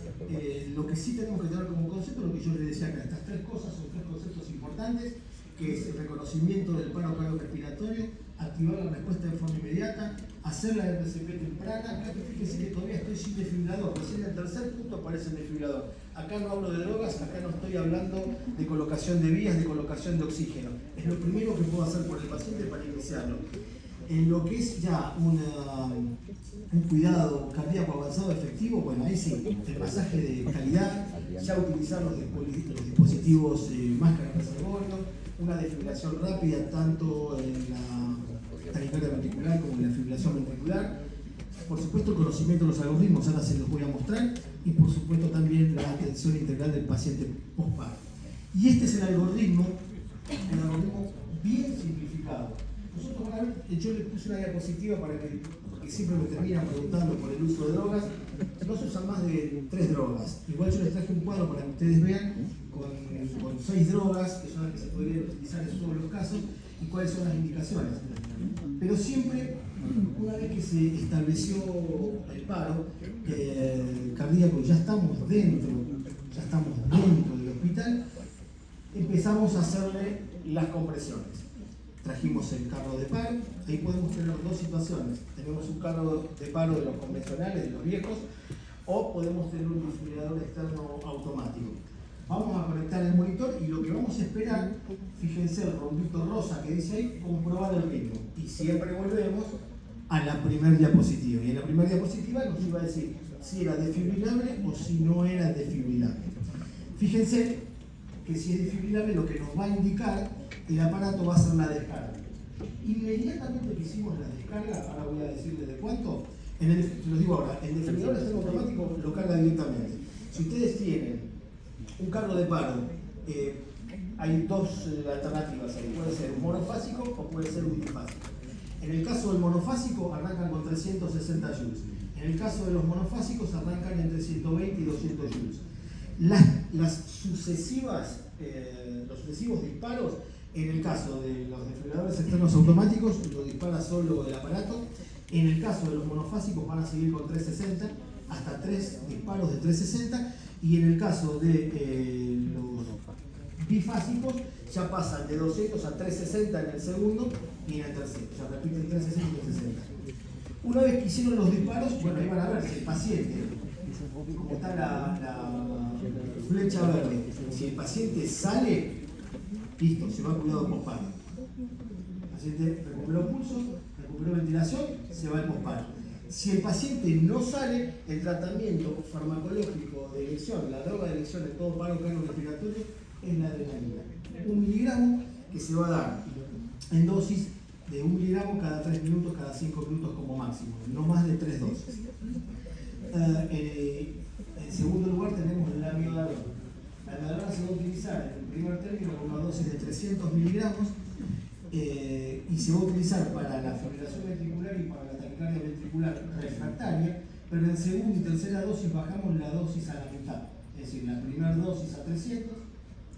lo que sí tenemos que tener como concepto, lo que yo les decía acá, estas 3 cosas son 3 conceptos importantes, que es el reconocimiento del paro cardiorrespiratorio, activar la respuesta de forma inmediata, hacer la RCP temprana. Acá fíjense que todavía estoy sin desfibrilador, recién en el tercer punto aparece el desfibrilador. Acá no hablo de drogas, acá no estoy hablando de colocación de vías, de colocación de oxígeno. Es lo primero que puedo hacer por el paciente para iniciarlo. En lo que es ya un cuidado cardíaco avanzado efectivo, bueno, ahí sí, el masaje de calidad, ya utilizar los dispositivos máscara de reservorio, una desfibrilación rápida tanto en la taquicardia ventricular como en la fibrilación ventricular. Por supuesto, el conocimiento de los algoritmos, ahora se los voy a mostrar, y por supuesto también la atención integral del paciente postparto. Y este es el algoritmo bien simplificado. Nosotros, yo les puse una diapositiva para porque siempre me terminan preguntando por el uso de drogas. No se usan más de 3 drogas. Igual yo les traje un cuadro para que ustedes vean con 6 drogas, que son las que se podrían utilizar en todos los casos, y cuáles son las indicaciones. Pero siempre, una vez que se estableció el paro cardíaco, ya estamos dentro del hospital, empezamos a hacerle las compresiones. trajimos el carro de paro. Ahí podemos tener dos situaciones. Tenemos un carro de paro de los convencionales, de los viejos, o podemos tener un desfibrilador externo automático. Vamos a conectar el monitor y lo que vamos a esperar, fíjense el rombito rosa que dice ahí, comprobar el ritmo. Y siempre volvemos a la primera diapositiva. Y en la primera diapositiva nos iba a decir si era desfibrilable o si no era desfibrilable. Fíjense que si es desfibrilable, lo que nos va a indicar el aparato va a ser la descarga. Inmediatamente que hicimos la descarga, ahora voy a decirles de cuánto, se los digo ahora, el desfibrilador externo automático lo carga directamente. Si ustedes tienen un carro de paro, hay dos alternativas ahí, puede ser un monofásico o puede ser un bifásico. En el caso del monofásico arrancan con 360 joules. En el caso de los monofásicos arrancan entre 120 y 200 joules. Los sucesivos disparos, en el caso de los desfibriladores externos automáticos, lo dispara solo el aparato. En el caso de los monofásicos van a seguir con 360, hasta 3 disparos de 360. Y en el caso de los bifásicos, ya pasan de 200 a 360 en el segundo y en el tercero. Ya repiten 360 y 360. Una vez que hicieron los disparos, bueno, ahí van a ver si el paciente, como está la flecha verde, si el paciente sale, listo, se va a cuidado postparo. El paciente recuperó pulso, recuperó ventilación, se va al postparo. Si el paciente no sale, el tratamiento farmacológico de elección, la droga de elección de todo paro cardiorrespiratorio es la adrenalina. 1 miligramo que se va a dar en dosis de 1 miligramo cada 3 minutos, cada 5 minutos como máximo, no más de 3 dosis. En segundo lugar tenemos la amiodarona. La amiodarona se va a utilizar en primer término con una dosis de 300 miligramos y se va a utilizar para la fibrilación ventricular y para la taquicardia ventricular refractaria, pero en segunda y tercera dosis bajamos la dosis a la mitad. Es decir, la primera dosis a 300,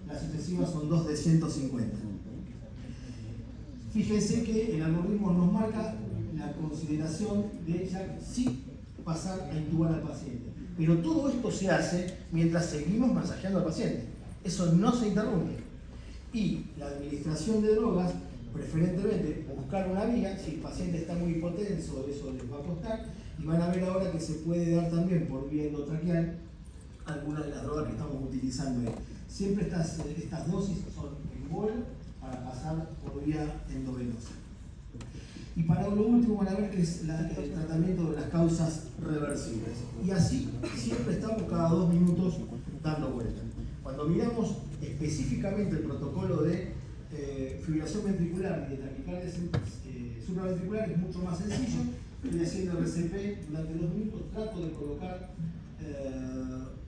las sucesivas son 2 de 150. Fíjense que el algoritmo nos marca la consideración de ya sí pasar a intubar al paciente. Pero todo esto se hace mientras seguimos masajeando al paciente. Eso no se interrumpe. Y la administración de drogas, preferentemente buscar una vía, si el paciente está muy hipotenso, eso les va a costar, y van a ver ahora que se puede dar también por vía endotraqueal algunas de las drogas que estamos utilizando ahí. Siempre estas dosis son en bol para pasar por vía endovenosa. Y para lo último van a ver que es el tratamiento de las causas reversibles. Y así siempre estamos cada 2 minutos dando vueltas. Cuando miramos específicamente el protocolo de fibrilación ventricular y de taquicardia supraventricular es mucho más sencillo. Estoy haciendo RCP durante 2 minutos, trato de colocar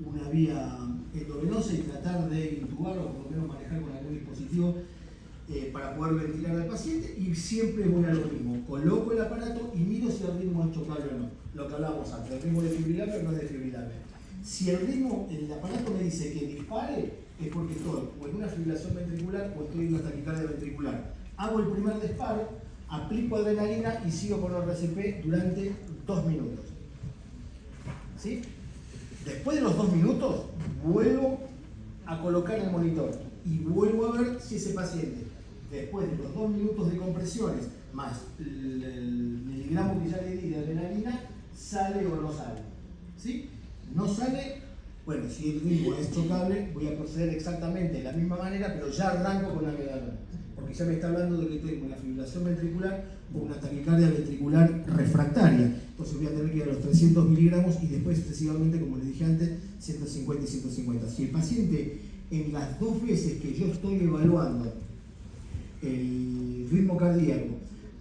una vía endovenosa y tratar de intubar o por lo menos manejar con algún dispositivo para poder ventilar al paciente, y siempre voy a lo mismo, coloco el aparato y miro si el ritmo es chocable o no. Lo que hablábamos antes, el ritmo es desfibrilable o no es desfibrilable. Si el aparato me dice que dispare, es porque estoy o en una fibrilación ventricular o estoy en una taquicardia ventricular. Hago el primer disparo, aplico adrenalina y sigo con el RCP durante 2 minutos. ¿Sí? Después de los 2 minutos, vuelvo a colocar el monitor y vuelvo a ver si ese paciente, después de los 2 minutos de compresiones, más el miligramo que ya le di de adrenalina, sale o no sale. ¿Sí? No sale, bueno, si el ritmo es chocable, voy a proceder exactamente de la misma manera, pero ya arranco con la amiodarona, porque ya me está hablando de que tengo una fibrilación ventricular o una taquicardia ventricular refractaria. Entonces voy a tener que ir a los 300 miligramos y después sucesivamente, como les dije antes, 150 y 150. Si el paciente en las 2 veces que yo estoy evaluando el ritmo cardíaco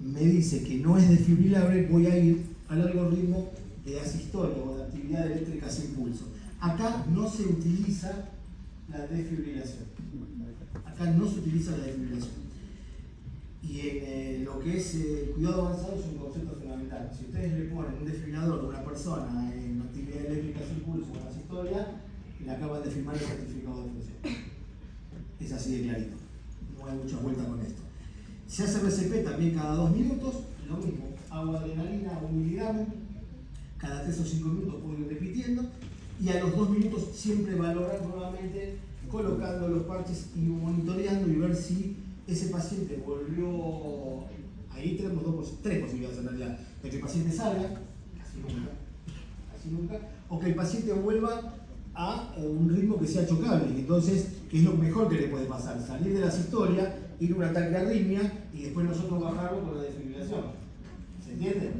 me dice que no es desfibrilable, voy a ir al algoritmo de asistolia o de actividad eléctrica sin pulso. Acá no se utiliza la desfibrilación. Acá no se utiliza la desfibrilación. Y en lo que es cuidado avanzado es un concepto fundamental. Si ustedes le ponen un desfibrilador a una persona en actividad eléctrica sin pulso o en asistolia, le acaban de firmar el certificado de función. Es así de clarito. No hay mucha vuelta con esto. Se hace RCP también cada 2 minutos, lo mismo. Hago adrenalina 1 miligramo, cada 3 o 5 minutos puedo ir repitiendo, y a los 2 minutos siempre valorar nuevamente colocando los parches y monitoreando y ver si ese paciente volvió, ahí tenemos tres posibilidades en realidad, de que el paciente salga, casi nunca, o que el paciente vuelva a un ritmo que sea chocable. Entonces, ¿qué es lo mejor que le puede pasar? Salir de la sistolia, ir a un ataque de arritmia y después nosotros bajarlo con la desfibrilación. ¿Se entiende?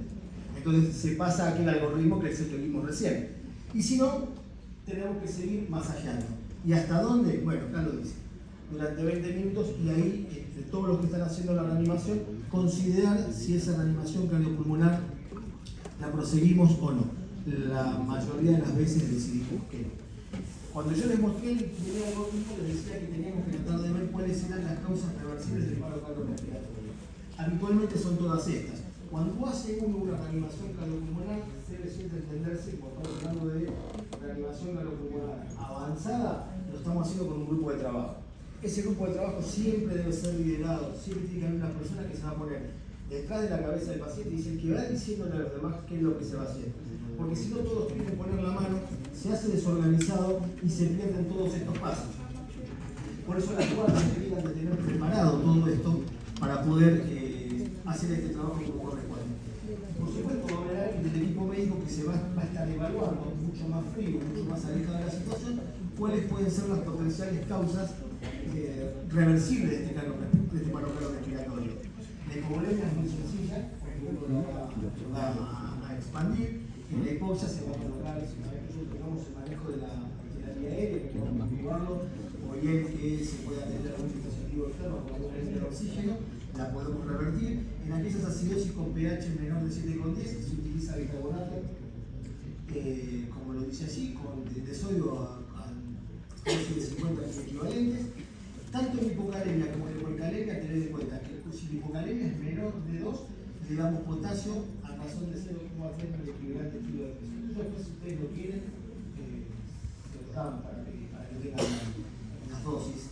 Entonces se pasa a aquel algoritmo que es el que vimos recién. Y si no, tenemos que seguir masajando. ¿Y hasta dónde? Bueno, acá lo dice. Durante 20 minutos y ahí, de todos los que están haciendo la reanimación, considerar si esa reanimación cardiopulmonar la proseguimos o no. La mayoría de las veces decidimos que no. Cuando yo les mostré el primer algoritmo, les decía que teníamos que tratar de ver cuáles eran las causas reversibles del paro cardiorrespiratorio. Habitualmente son todas estas. Cuando hace uno una reanimación cardiopulmonar, debe siempre entenderse, cuando estamos hablando de reanimación cardiopulmonar avanzada, lo estamos haciendo con un grupo de trabajo. Ese grupo de trabajo siempre debe ser liderado, siempre tiene que haber una persona que se va a poner detrás de la cabeza del paciente y dice que va diciéndole a los demás qué es lo que se va a hacer. Porque si no todos tienen que poner la mano, se hace desorganizado y se pierden todos estos pasos. Por eso las guardias deberían de tener preparado todo esto para poder hacer este trabajo como corresponde. Por supuesto, va a haber alguien del equipo médico que se va a estar evaluando mucho más frío, mucho más alejado de la situación, cuáles pueden ser las potenciales causas reversibles de este paro cardiorrespiratorio. La hipovolemia es muy sencilla, lo va a expandir. En la hipoxia se va a colocar, si nosotros tengamos el manejo de la vía aérea, que podemos activarlo, o bien que se pueda atender a un dispositivo externo como un lente de oxígeno, la podemos revertir. En aquellas acidosis con pH menor de 7,10 se utiliza bicarbonato, como lo dice allí, de sodio a dosis de 50 equivalentes. Tanto en hipocalemia como en hipocalemia, tened en cuenta que si la hipocalemia es menor de 2, le damos potasio a razón de 0,3 el equivalente kilo de peso. Después, si ustedes lo quieren, se los dan para que tengan las dosis.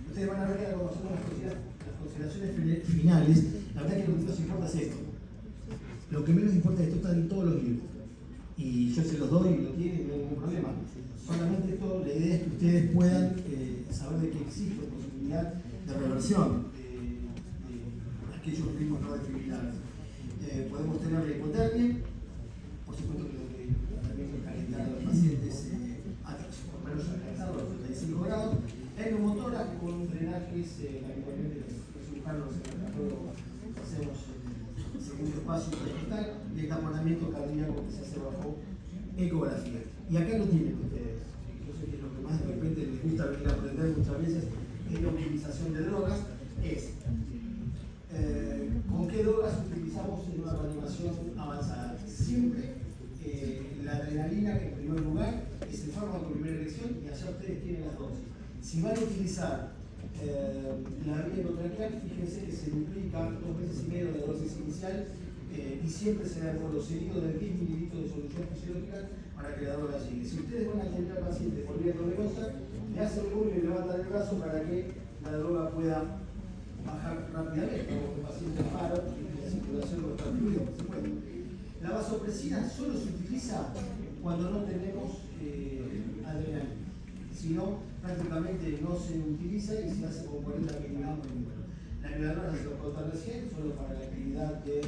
Ustedes van a ver cómo son las consideraciones finales. La verdad que lo que nos importa es esto. Lo que menos importa es esto, está en todos los libros. Y yo se los doy y lo tienen, no hay ningún problema. Solamente esto, la idea es que ustedes puedan saber de que existe posibilidad de reversión de aquellos ritmos no desfibrilables. Podemos tener la hipotermia, por supuesto que también calentar a los pacientes por lo menos alcanzar los 35 grados. La neumotora con un drenaje habitualmente es buscarlos en el laboratorio, hacemos el segundo espacio hospital y el taponamiento cardíaco que se hace bajo ecografía. Y acá lo tienen ustedes. Yo sé que lo que más de repente les gusta venir a aprender muchas veces es la utilización de drogas, ¿con qué drogas utilizamos en una reanimación avanzada? Siempre la adrenalina, que en primer lugar es el fármaco de primera elección, y allá ustedes tienen las dosis. Si van a utilizar la vía endotraqueal, fíjense que se duplica 2,5 veces de la dosis inicial y siempre se da por lo seguido de 10 mililitros de solución fisiológica para que la droga llegue. Si ustedes van a atender al paciente por vía endovenosa, le hacen un y le levantan el brazo para que la droga pueda bajar rápidamente, como el paciente para y la circulación no está fluida, por supuesto. La vasopresina solo se utiliza cuando no tenemos adrenalina. Si no, prácticamente no se utiliza y se hace con 40 miligramos de número. La miodarona se lo conté recién, solo para la actividad de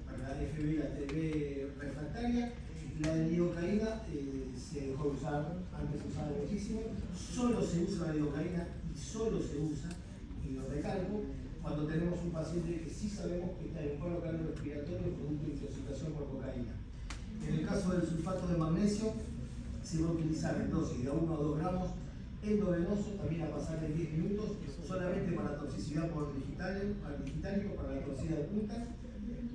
para la FB y la TB refractaria. La lidocaína se dejó de usar, antes se usaba muchísimo. Solo se usa la lidocaína y solo se usa, y lo recalco, cuando tenemos un paciente que sí sabemos que está en un paro cardiorrespiratorio producto de intoxicación por cocaína. En el caso del sulfato de magnesio, se va a utilizar en dosis de 1 a 2 gramos endovenoso, también a pasar de 10 minutos, solamente para toxicidad por digitálico, para la toxicidad de punta,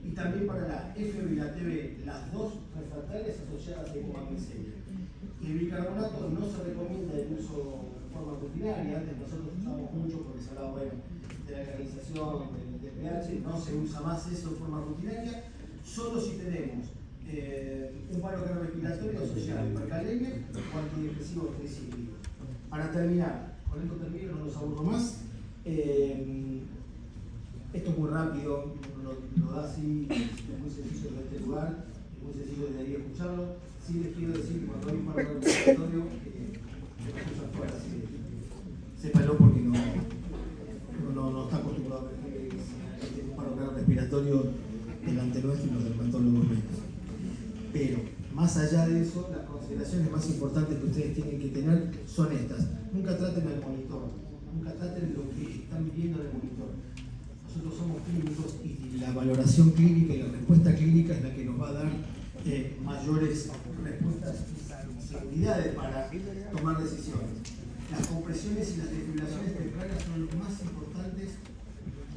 y también para la FB y la TB, las dos refractarias asociadas a hipomagnesemia. Y el bicarbonato no se recomienda el uso de forma rutinaria. Antes nosotros usamos mucho porque se hablaba de la canalización, del pH, no se usa más eso de forma rutinaria, solo si tenemos un paro cardiorrespiratorio asociado a hipercalemia o antidepresivos tricíclicos. Para terminar, con esto termino, no los aburro más. Esto es muy rápido, lo da así, es muy sencillo de este lugar, es muy sencillo de ahí escucharlo. Sí les quiero decir que cuando hay un paro cardiorrespiratorio, las cosas fuera así. sépalo porque no está acostumbrado a ver un paro cardiorrespiratorio delante nuestro y los dermatólogos menos. Pero, más allá de eso, las consideraciones más importantes que ustedes tienen que tener son estas. Nunca traten al monitor, nunca traten lo que están viendo en el monitor. Nosotros somos clínicos y la valoración clínica y la respuesta clínica es la que nos va a dar mayores respuestas y seguridades para tomar decisiones. Las compresiones y las defibrilaciones tempranas son lo más importantes,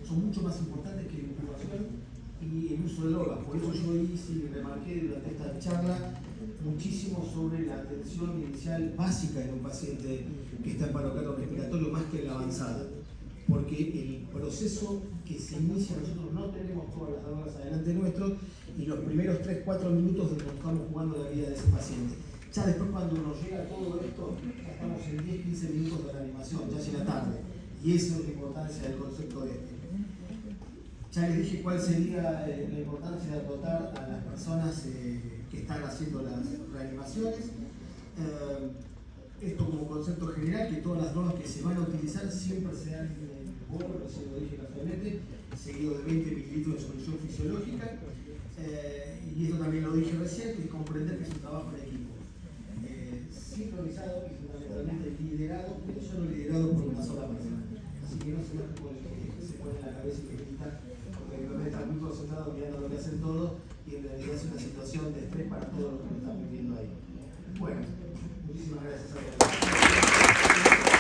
son mucho más importantes que la intubación y el uso de drogas. Por eso yo hice y remarqué durante esta charla muchísimo sobre la atención inicial básica en un paciente que está en paro cardiorrespiratorio más que en la avanzada. Porque el proceso que se inicia, nosotros no tenemos todas las drogas adelante nuestro y los primeros 3-4 minutos nos estamos jugando la vida de ese paciente. Ya después cuando nos llega todo esto, ya estamos en 10-15 minutos de reanimación, ya llega tarde. Y esa es la importancia del concepto este. Ya les dije cuál sería la importancia de dotar a las personas que están haciendo las reanimaciones. Esto como concepto general, que todas las drogas que se van a utilizar siempre se dan en bolo, recién lo dije casualmente, seguido de 20 mililitros de solución fisiológica. Y esto también lo dije recién, que es comprender que es un trabajo en equipo. Sincronizado y fundamentalmente liderado, pero solo liderado por una sola persona. Así que no se dejen con el que se pone en la cabeza y que grita, porque realmente están muy concentrados mirando lo que hacen todos y en realidad es una situación de estrés para todos los que lo están viviendo ahí. Bueno, muchísimas gracias a todos.